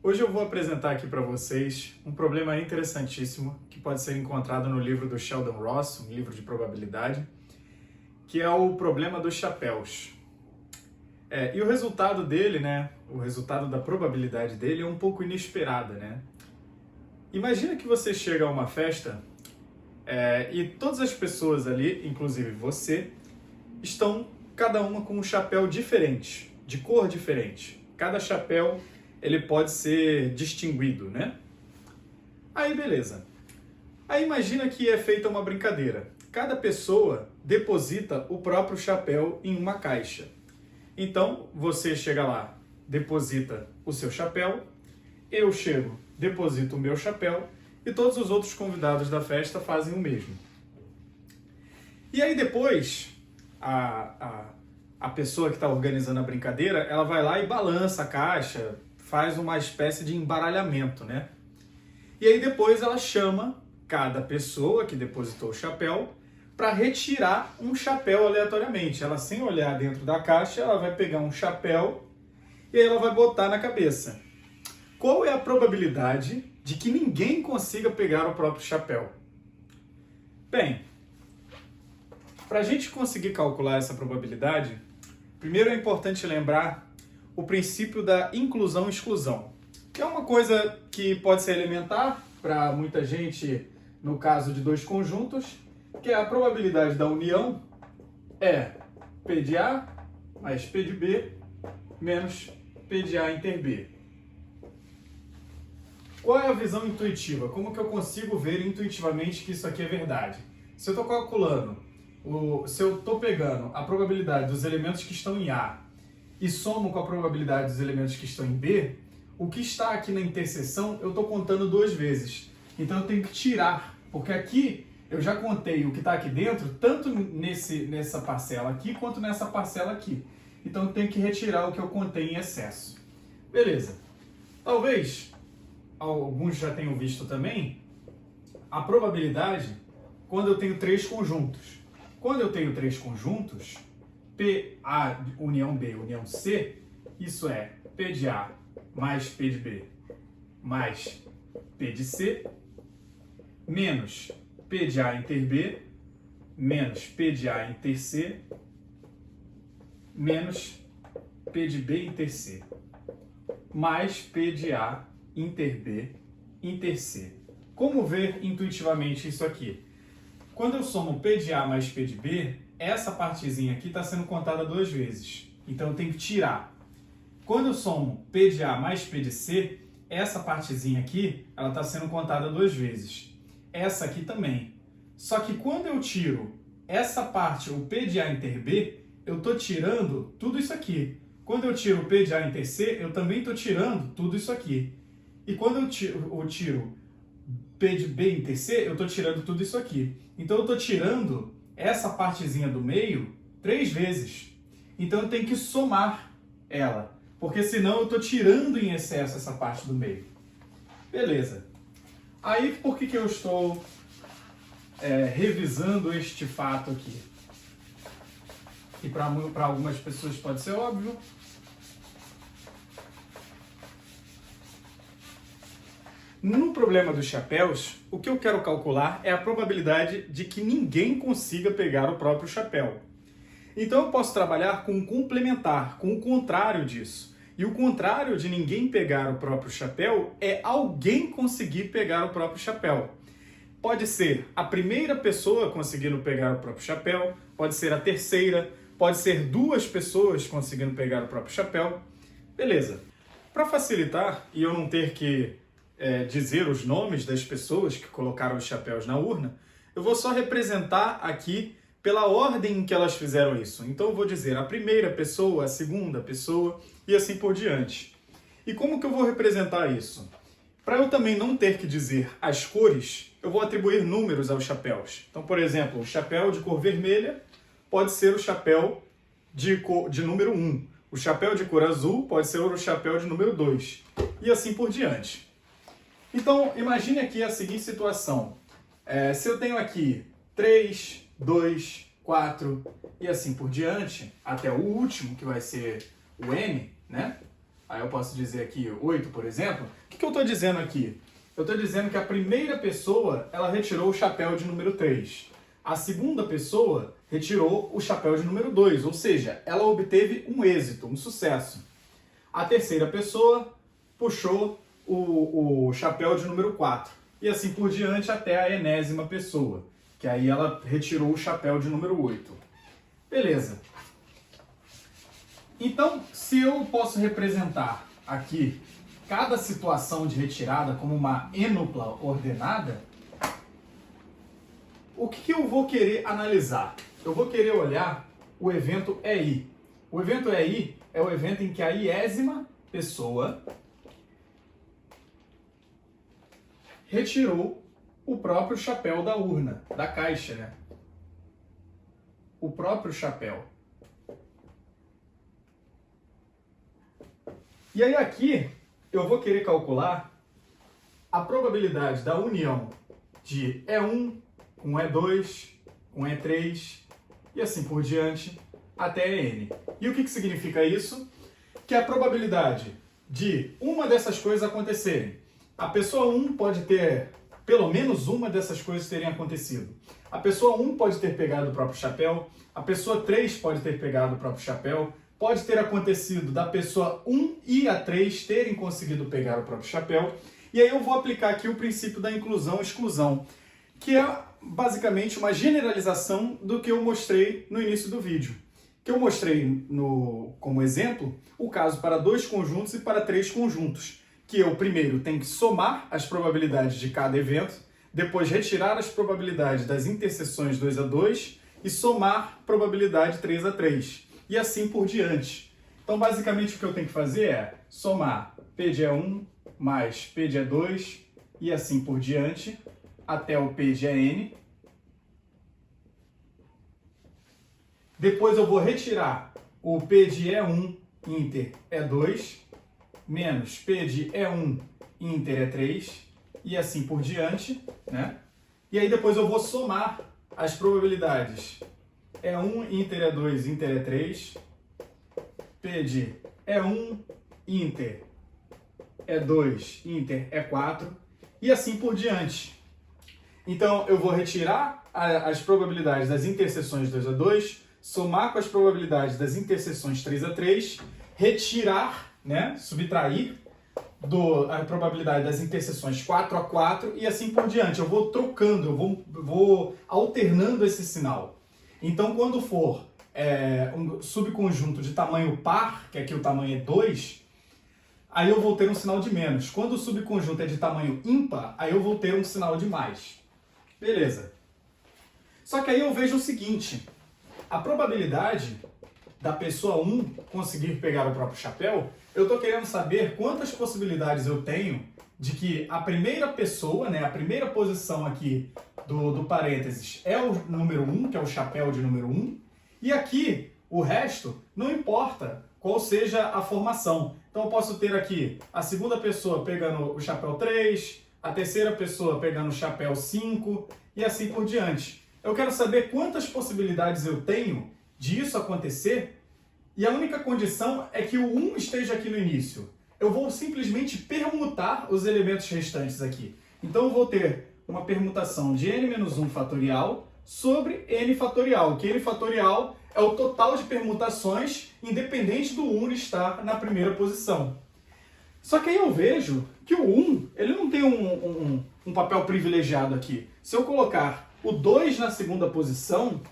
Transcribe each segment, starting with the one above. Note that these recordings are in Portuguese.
Hoje eu vou apresentar aqui para vocês um problema interessantíssimo que pode ser encontrado no livro do Sheldon Ross, um livro de probabilidade, que é o problema dos chapéus. E o resultado dele, o resultado da probabilidade dele é um pouco inesperada, Imagina que você chega a uma festa e todas as pessoas ali, inclusive você, estão cada uma com um chapéu diferente, de cor diferente. Cada chapéu ele pode ser distinguido, Aí beleza. Aí imagina que é feita uma brincadeira. Cada pessoa deposita o próprio chapéu em uma caixa. Então você chega lá, deposita o seu chapéu, eu chego, deposito o meu chapéu e todos os outros convidados da festa fazem o mesmo. E aí depois a pessoa que está organizando a brincadeira, ela vai lá e balança a caixa, faz uma espécie de embaralhamento, E aí depois ela chama cada pessoa que depositou o chapéu para retirar um chapéu aleatoriamente. Ela, sem olhar dentro da caixa, ela vai pegar um chapéu e aí ela vai botar na cabeça. Qual é a probabilidade de que ninguém consiga pegar o próprio chapéu? Bem, para a gente conseguir calcular essa probabilidade, primeiro é importante lembrar o princípio da inclusão-exclusão, que é uma coisa que pode ser elementar para muita gente no caso de dois conjuntos, que é a probabilidade da união é P de A mais P de B menos P de A inter B. Qual é a visão intuitiva? Como que eu consigo ver intuitivamente que isso aqui é verdade? Se eu estou calculando, se eu estou pegando a probabilidade dos elementos que estão em A e somo com a probabilidade dos elementos que estão em B, o que está aqui na interseção eu estou contando duas vezes. Então eu tenho que tirar, porque aqui eu já contei o que está aqui dentro, tanto nessa parcela aqui quanto nessa parcela aqui. Então eu tenho que retirar o que eu contei em excesso. Beleza. Talvez alguns já tenham visto também a probabilidade quando eu tenho três conjuntos. Quando eu tenho três conjuntos, PA união B união C, isso é P de A mais P de B mais P de C, menos P de A inter B, menos P de A inter C, menos P de B inter C, mais P de A inter B inter C. Como ver intuitivamente isso aqui? Quando eu somo P de A mais P de B, essa partezinha aqui está sendo contada duas vezes. Então eu tenho que tirar. Quando eu somo P de A mais P de C, essa partezinha aqui, ela está sendo contada duas vezes. Essa aqui também. Só que quando eu tiro essa parte, o P de A inter B, eu estou tirando tudo isso aqui. Quando eu tiro o P de A inter C, eu também estou tirando tudo isso aqui. E quando eu tiro P de B inter C, eu estou tirando tudo isso aqui. Então eu estou tirando essa partezinha do meio três vezes. Então eu tenho que somar ela, porque senão eu estou tirando em excesso essa parte do meio. Beleza. Aí por que eu estou revisando este fato aqui? E para algumas pessoas pode ser óbvio. No problema dos chapéus, o que eu quero calcular é a probabilidade de que ninguém consiga pegar o próprio chapéu. Então eu posso trabalhar com um complementar, com o contrário disso. E o contrário de ninguém pegar o próprio chapéu é alguém conseguir pegar o próprio chapéu. Pode ser a primeira pessoa conseguindo pegar o próprio chapéu, pode ser a terceira, pode ser duas pessoas conseguindo pegar o próprio chapéu. Beleza. Para facilitar e eu não ter que dizer os nomes das pessoas que colocaram os chapéus na urna, eu vou só representar aqui pela ordem em que elas fizeram isso. Então eu vou dizer a primeira pessoa, a segunda pessoa e assim por diante. E como que eu vou representar isso? Para eu também não ter que dizer as cores, eu vou atribuir números aos chapéus. Então, por exemplo, o chapéu de cor vermelha pode ser o chapéu de número 1. O chapéu de cor azul pode ser o chapéu de número 2. E assim por diante. Então, imagine aqui a seguinte situação. Se eu tenho aqui 3, 2, 4 e assim por diante, até o último, que vai ser o N, aí eu posso dizer aqui 8, por exemplo. O que eu estou dizendo aqui? Eu estou dizendo que a primeira pessoa, ela retirou o chapéu de número 3. A segunda pessoa retirou o chapéu de número 2, ou seja, ela obteve um êxito, um sucesso. A terceira pessoa puxou o chapéu de número 4. E assim por diante até a enésima pessoa, que aí ela retirou o chapéu de número 8. Beleza. Então, se eu posso representar aqui cada situação de retirada como uma ênupla ordenada, o que eu vou querer analisar? Eu vou querer olhar o evento EI. O evento EI é o evento em que a iésima pessoa retirou o próprio chapéu da urna, da caixa, né? O próprio chapéu. E aí aqui eu vou querer calcular a probabilidade da união de E1 com E2, com E3 e assim por diante até N. E o que significa isso? Que a probabilidade de uma dessas coisas acontecerem. A pessoa 1 pode ter, pelo menos uma dessas coisas terem acontecido. A pessoa 1 pode ter pegado o próprio chapéu, a pessoa 3 pode ter pegado o próprio chapéu, pode ter acontecido da pessoa 1 e a 3 terem conseguido pegar o próprio chapéu. E aí eu vou aplicar aqui o princípio da inclusão-exclusão, que é basicamente uma generalização do que eu mostrei no início do vídeo. Que eu mostrei como exemplo o caso para 2 conjuntos e para 3 conjuntos. Que eu primeiro tenho que somar as probabilidades de cada evento, depois retirar as probabilidades das interseções 2 a 2 e somar probabilidade 3 a 3. E assim por diante. Então, basicamente, o que eu tenho que fazer é somar P de E1 mais P de E2 e assim por diante, até o P de EN. Depois eu vou retirar o P de E1 inter E2 menos P de E1 inter E3 e assim por diante, né? E aí depois eu vou somar as probabilidades E1 inter E2 inter E3, P de E1 inter E2 inter E4 e assim por diante. Então eu vou retirar as probabilidades das interseções 2 a 2, somar com as probabilidades das interseções 3 a 3, retirar, né, subtrair a probabilidade das interseções 4 a 4 e assim por diante. Eu vou trocando, eu vou alternando esse sinal. Então, quando for um subconjunto de tamanho par, que aqui o tamanho é 2, aí eu vou ter um sinal de menos. Quando o subconjunto é de tamanho ímpar, aí eu vou ter um sinal de mais. Beleza. Só que aí eu vejo o seguinte, a probabilidade da pessoa 1 conseguir pegar o próprio chapéu, eu estou querendo saber quantas possibilidades eu tenho de que a primeira pessoa, né, a primeira posição aqui do parênteses é o número 1, que é o chapéu de número 1, e aqui o resto não importa qual seja a formação. Então eu posso ter aqui a segunda pessoa pegando o chapéu 3, a terceira pessoa pegando o chapéu 5 e assim por diante. Eu quero saber quantas possibilidades eu tenho disso acontecer e a única condição é que o 1 esteja aqui no início. Eu vou simplesmente permutar os elementos restantes aqui. Então eu vou ter uma permutação de n-1 fatorial sobre n fatorial, que n fatorial é o total de permutações independente do 1 estar na primeira posição. Só que aí eu vejo que o 1 ele não tem um papel privilegiado aqui. Se eu colocar o 2 na segunda posição,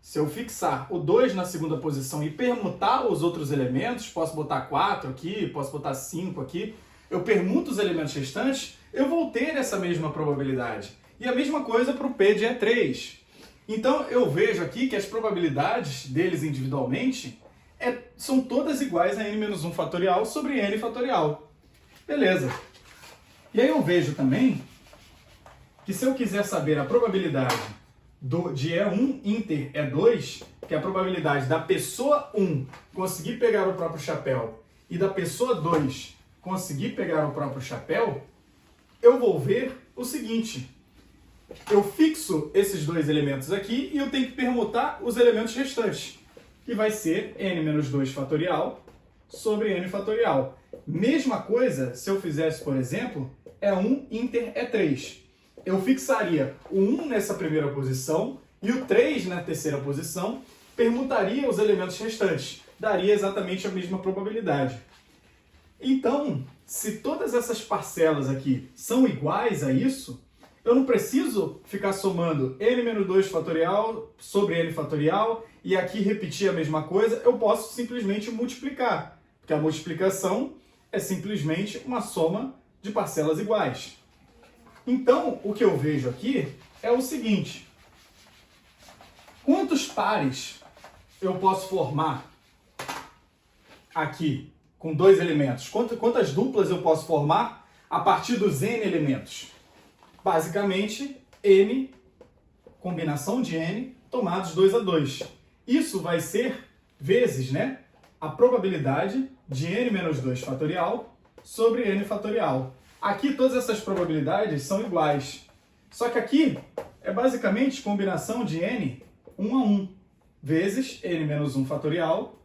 se eu fixar o 2 na segunda posição e permutar os outros elementos, posso botar 4 aqui, posso botar 5 aqui, eu permuto os elementos restantes, eu vou ter essa mesma probabilidade. E a mesma coisa para o P de E3. Então eu vejo aqui que as probabilidades deles individualmente são todas iguais a n-1 fatorial sobre n fatorial. Beleza. E aí eu vejo também que se eu quiser saber a probabilidade de E1 inter E2, que é a probabilidade da pessoa 1 conseguir pegar o próprio chapéu e da pessoa 2 conseguir pegar o próprio chapéu, eu vou ver o seguinte. Eu fixo esses dois elementos aqui e eu tenho que permutar os elementos restantes, que vai ser n-2 fatorial sobre n fatorial. Mesma coisa se eu fizesse, por exemplo, E1 inter E3. Eu fixaria o 1 nessa primeira posição e o 3 na terceira posição, permutaria os elementos restantes, daria exatamente a mesma probabilidade. Então, se todas essas parcelas aqui são iguais a isso, eu não preciso ficar somando n menos 2 fatorial sobre n fatorial e aqui repetir a mesma coisa, eu posso simplesmente multiplicar, porque a multiplicação é simplesmente uma soma de parcelas iguais. Então, o que eu vejo aqui é o seguinte: quantos pares eu posso formar aqui com dois elementos? Quantas duplas eu posso formar a partir dos n elementos? Basicamente, n, combinação de n, tomados 2 a 2. Isso vai ser vezes, né, a probabilidade de n menos 2 fatorial sobre n fatorial. Aqui todas essas probabilidades são iguais. Só que aqui é basicamente combinação de n 1 a 1 vezes n menos 1 fatorial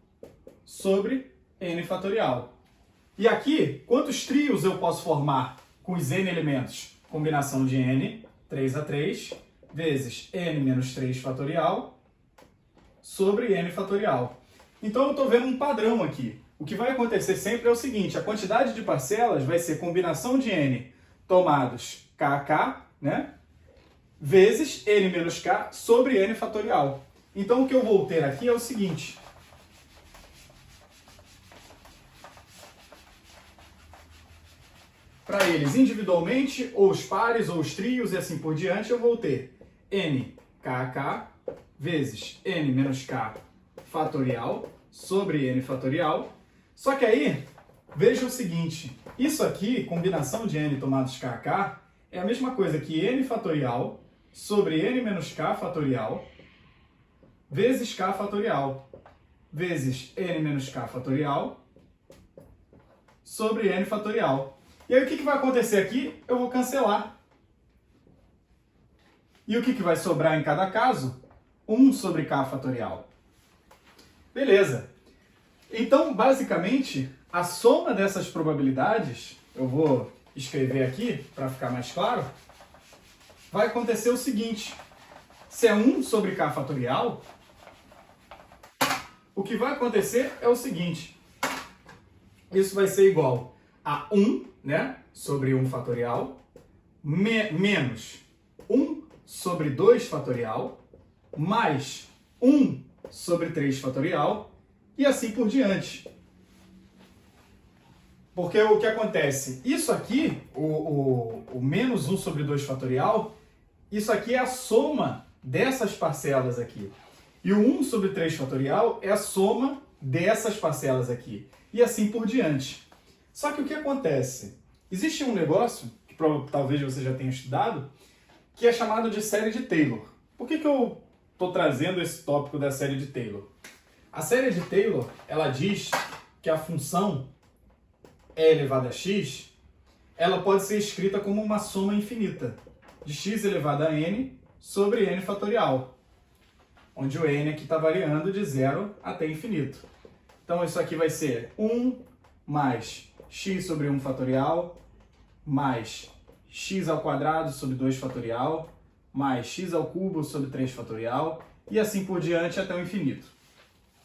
sobre n fatorial. E aqui, quantos trios eu posso formar com os n elementos? Combinação de n, 3 a 3, vezes n menos 3 fatorial sobre n fatorial. Então eu estou vendo um padrão aqui. O que vai acontecer sempre é o seguinte: a quantidade de parcelas vai ser combinação de n tomados k a k, né? Vezes n menos k sobre n fatorial. Então o que eu vou ter aqui é o seguinte: para eles individualmente, ou os pares, ou os trios e assim por diante, eu vou ter n k a k vezes n menos k fatorial sobre n fatorial. Só que aí, veja o seguinte: isso aqui, combinação de n tomados k a k, é a mesma coisa que n fatorial sobre n menos k fatorial vezes k fatorial vezes n menos k fatorial sobre n fatorial. E aí o que vai acontecer aqui? Eu vou cancelar. E o que vai sobrar em cada caso? 1 sobre k fatorial. Beleza. Então, basicamente, a soma dessas probabilidades, eu vou escrever aqui para ficar mais claro, vai acontecer o seguinte: se é 1 sobre k fatorial, o que vai acontecer é o seguinte: isso vai ser igual a 1, né, sobre 1 fatorial, menos 1 sobre 2 fatorial, mais 1 sobre 3 fatorial, e assim por diante. Porque o que acontece? Isso aqui, o menos 1 sobre 2 fatorial, isso aqui é a soma dessas parcelas aqui. E o 1 sobre 3 fatorial é a soma dessas parcelas aqui. E assim por diante. Só que o que acontece? Existe um negócio, que talvez você já tenha estudado, que é chamado de série de Taylor. Por que eu estou trazendo esse tópico da série de Taylor? A série de Taylor, ela diz que a função e elevado a x, ela pode ser escrita como uma soma infinita de x elevado a n sobre n fatorial, onde o n aqui está variando de 0 até infinito. Então isso aqui vai ser 1 mais x sobre 1 fatorial, mais x ao quadrado sobre 2 fatorial, mais x ao cubo sobre 3 fatorial, e assim por diante até o infinito.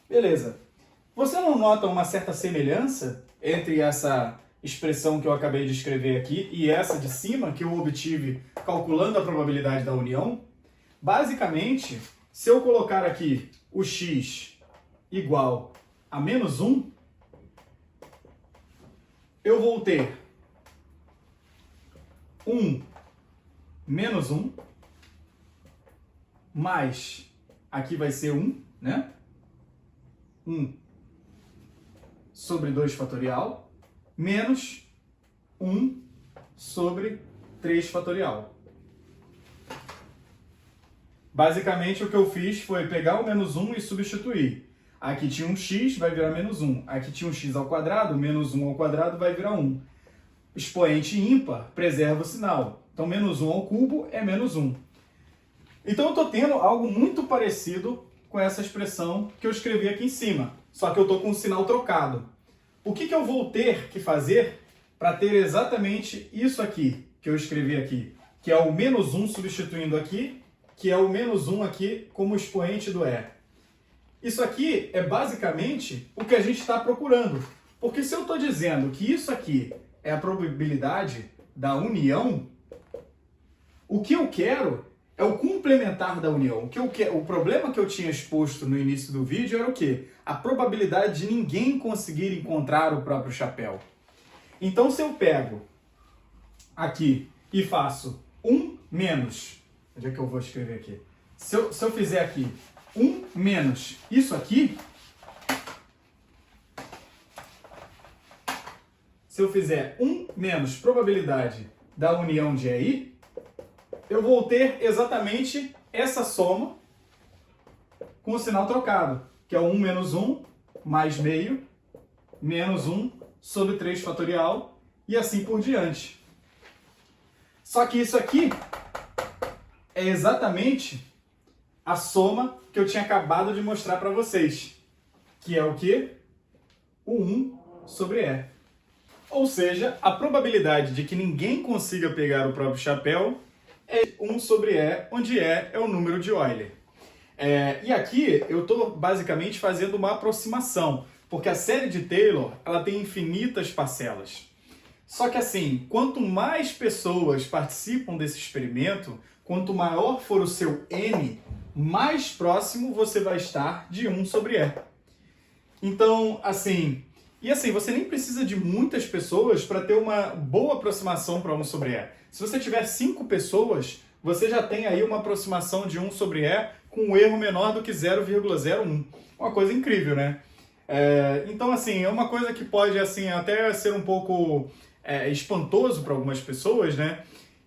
Beleza. Você não nota uma certa semelhança entre essa expressão que eu acabei de escrever aqui e essa de cima, que eu obtive calculando a probabilidade da união? Basicamente, se eu colocar aqui o x igual a menos 1, eu vou ter 1 menos 1, mais, aqui vai ser 1, né? 1 sobre 2 fatorial, menos 1 sobre 3 fatorial. Basicamente, o que eu fiz foi pegar o menos 1 e substituir. Aqui tinha um x, vai virar menos 1. Aqui tinha um x ao quadrado, menos 1 ao quadrado vai virar 1. Expoente ímpar preserva o sinal. Então, menos 1 ao cubo é menos 1. Então, eu estou tendo algo muito parecido com essa expressão que eu escrevi aqui em cima. Só que eu estou com o sinal trocado. o que eu vou ter que fazer para ter exatamente isso aqui, que eu escrevi aqui, que é o menos 1 substituindo aqui, que é o menos 1 aqui como expoente do E. Isso aqui é basicamente o que a gente está procurando. Porque se eu estou dizendo que isso aqui é a probabilidade da união, o que eu quero é o complementar da união. O problema que eu tinha exposto no início do vídeo era o quê? A probabilidade de ninguém conseguir encontrar o próprio chapéu. Então, se eu pego aqui e faço 1 menos... Onde é que eu vou escrever aqui? Se eu fizer aqui 1 menos isso aqui... Se eu fizer 1 menos probabilidade da união de EI, eu vou ter exatamente essa soma com o sinal trocado, que é o 1 menos 1 mais meio, menos 1 sobre 3 fatorial, e assim por diante. Só que isso aqui é exatamente a soma que eu tinha acabado de mostrar para vocês, que é o quê? O 1 sobre E. Ou seja, a probabilidade de que ninguém consiga pegar o próprio chapéu é 1 sobre E, onde E é o número de Euler. E aqui eu estou basicamente fazendo uma aproximação, porque a série de Taylor ela tem infinitas parcelas. Só que assim, quanto mais pessoas participam desse experimento, quanto maior for o seu N, mais próximo você vai estar de 1 sobre E. Então, assim... E assim, você nem precisa de muitas pessoas para ter uma boa aproximação para 1 sobre E. Se você tiver 5 pessoas, você já tem aí uma aproximação de 1 sobre E com um erro menor do que 0,01. Uma coisa incrível, né? Então, assim, é uma coisa que pode assim, até ser um pouco espantoso para algumas pessoas, né?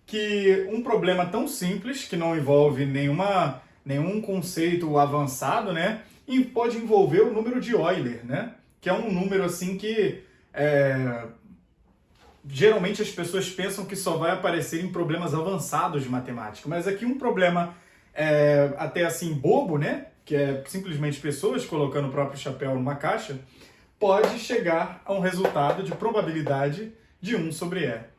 Que um problema tão simples, que não envolve nenhum conceito avançado, né? E pode envolver o número de Euler, né? Que é um número assim que geralmente as pessoas pensam que só vai aparecer em problemas avançados de matemática. Mas aqui um problema até assim bobo, né? Que é simplesmente pessoas colocando o próprio chapéu numa caixa, pode chegar a um resultado de probabilidade de 1 sobre E.